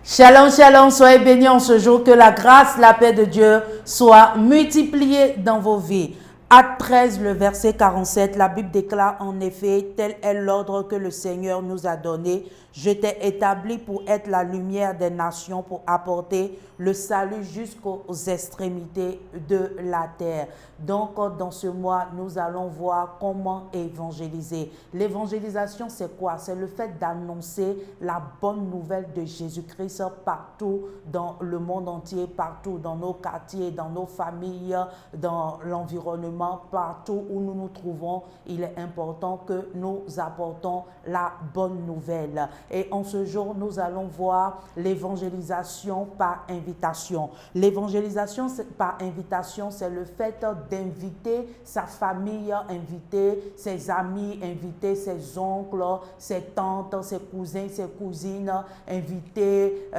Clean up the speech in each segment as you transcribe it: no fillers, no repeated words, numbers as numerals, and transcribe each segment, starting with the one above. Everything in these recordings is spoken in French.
Shalom, shalom, soyez bénis en ce jour, que la grâce, la paix de Dieu soit multipliée dans vos vies. Acte 13, le verset 47, la Bible déclare en effet, tel est l'ordre que le Seigneur nous a donné. Je t'ai établi pour être la lumière des nations, pour apporter le salut jusqu'aux extrémités de la terre. Donc, dans ce mois, nous allons voir comment évangéliser. L'évangélisation, c'est quoi? C'est le fait d'annoncer la bonne nouvelle de Jésus-Christ partout dans le monde entier, partout dans nos quartiers, dans nos familles, dans l'environnement, partout où nous nous trouvons. Il est important que nous apportons la bonne nouvelle. Et en ce jour, nous allons voir l'évangélisation par invitation. L'évangélisation par invitation, c'est le fait d'inviter sa famille, inviter ses amis, inviter ses oncles, ses tantes, ses cousins, ses cousines, inviter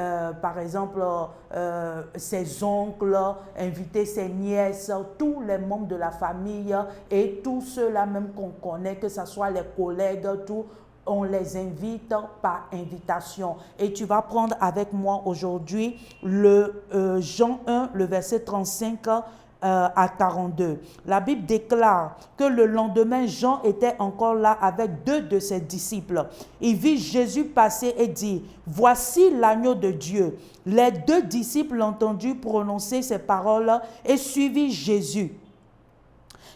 par exemple ses oncles, inviter ses nièces, tous les membres de la famille et tous ceux-là même qu'on connaît, que ce soit les collègues, tout. On les invite par invitation. Et tu vas prendre avec moi aujourd'hui le Jean 1, le verset 35 à 42. La Bible déclare que le lendemain, Jean était encore là avec deux de ses disciples. Il vit Jésus passer et dit, « Voici l'agneau de Dieu. » Les deux disciples l'entendirent prononcer ces paroles et suivirent Jésus.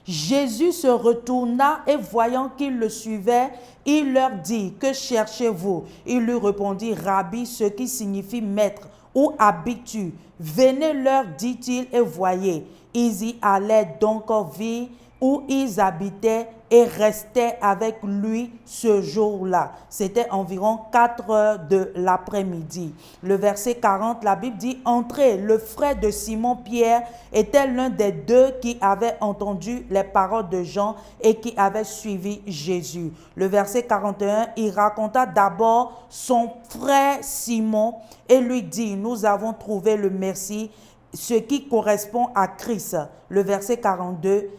Jésus se retourna et voyant qu'ils le suivaient, il leur dit, « Que cherchez-vous » Il lui répondit, « Rabbi », ce qui signifie maître, « où habites-tu » Venez leur, dit-il, et voyez. Ils y allaient donc vivre où ils habitaient et restaient avec lui ce jour-là. C'était environ 4 heures de l'après-midi. Le verset 40, la Bible dit, « Entrez, le frère de Simon-Pierre était l'un des deux qui avait entendu les paroles de Jean et qui avait suivi Jésus. » Le verset 41, il raconta d'abord son frère Simon et lui dit, « Nous avons trouvé le Messie, ce qui correspond à Christ. » Le verset 42,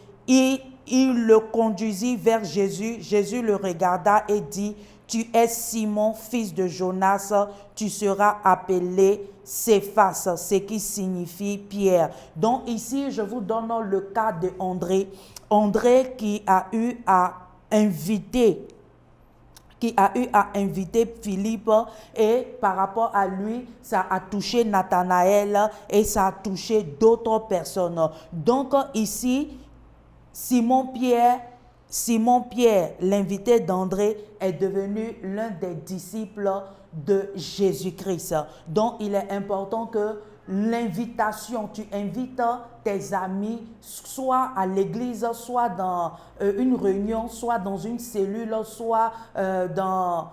il le conduisit vers Jésus. Jésus le regarda et dit, « Tu es Simon, fils de Jonas, tu seras appelé Céphas, ce qui signifie Pierre. » Donc ici, je vous donne le cas de André. André qui a eu à inviter Philippe et par rapport à lui, ça a touché Nathanaël et ça a touché d'autres personnes. Donc ici, Simon-Pierre, l'invité d'André, est devenu l'un des disciples de Jésus-Christ. Donc, il est important que l'invitation, tu invites tes amis, soit à l'église, soit dans une réunion, soit dans une cellule, soit dans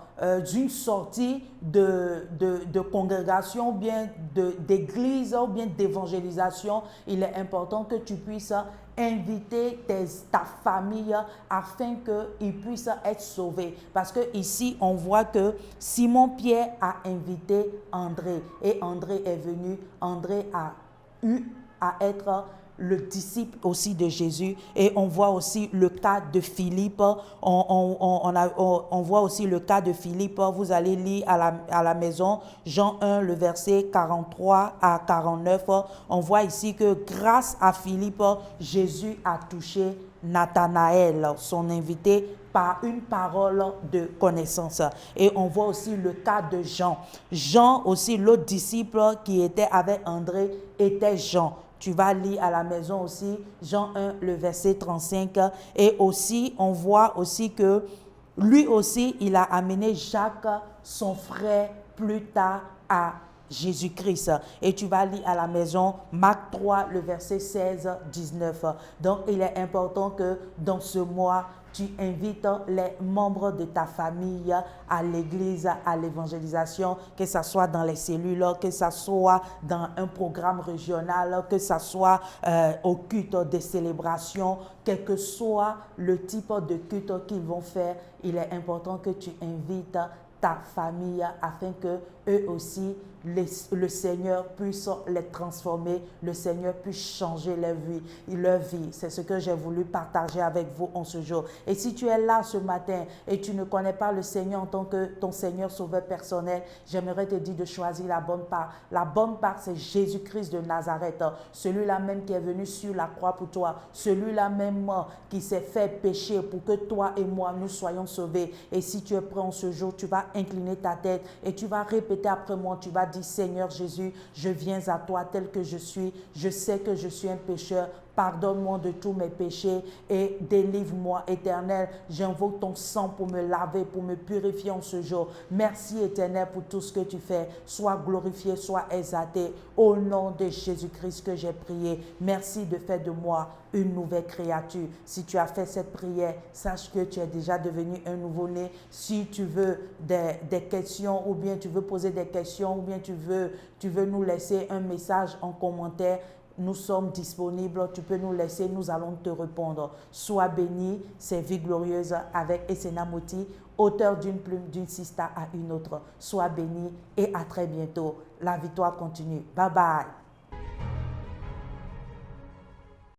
une sortie de congrégation, ou bien d'église, ou bien d'évangélisation. Il est important que tu puisses inviter ta famille afin qu'ils puissent être sauvés. Parce que ici, on voit que Simon-Pierre a invité André et André est venu. André a eu à être le disciple aussi de Jésus. Et on voit aussi le cas de Philippe. On voit aussi le cas de Philippe. Vous allez lire à la maison, Jean 1, le verset 43 à 49. On voit ici que grâce à Philippe, Jésus a touché Nathanaël, son invité, par une parole de connaissance. Et on voit aussi le cas de Jean. Jean aussi, l'autre disciple qui était avec André, était Jean. Tu vas lire à la maison aussi, Jean 1, le verset 35. Et aussi, on voit aussi que lui aussi, il a amené Jacques, son frère, plus tard à Jésus-Christ. Et tu vas lire à la maison Marc 3, le verset 16-19. Donc, il est important que dans ce mois, tu invites les membres de ta famille à l'église, à l'évangélisation, que ce soit dans les cellules, que ce soit dans un programme régional, que ce soit au culte des célébrations, quel que soit le type de culte qu'ils vont faire. Il est important que tu invites ta famille afin que eux aussi, le Seigneur puisse les transformer, le Seigneur puisse changer leur vie. C'est ce que j'ai voulu partager avec vous en ce jour. Et si tu es là ce matin et tu ne connais pas le Seigneur en tant que ton Seigneur sauveur personnel, j'aimerais te dire de choisir la bonne part. La bonne part, c'est Jésus-Christ de Nazareth, celui-là même qui est venu sur la croix pour toi, celui-là même qui s'est fait pécher pour que toi et moi, nous soyons sauvés. Et si tu es prêt en ce jour, tu vas incliner ta tête et tu vas répéter après moi, tu vas dire, Seigneur Jésus, je viens à toi tel que je suis. Je sais que je suis un pécheur. Pardonne-moi de tous mes péchés et délivre-moi, Éternel. J'invoque ton sang pour me laver, pour me purifier en ce jour. Merci, Éternel, pour tout ce que tu fais. Sois glorifié, sois exalté. Au nom de Jésus-Christ que j'ai prié. Merci de faire de moi une nouvelle créature. Si tu as fait cette prière, sache que tu es déjà devenu un nouveau-né. Si tu veux des questions ou bien tu veux poser des questions ou bien tu veux nous laisser un message en commentaire, nous sommes disponibles, tu peux nous laisser, nous allons te répondre. Sois béni, c'est Vie Glorieuse avec Essena Moti, auteur d'une plume d'une sista à une autre. Sois béni et à très bientôt. La victoire continue. Bye bye.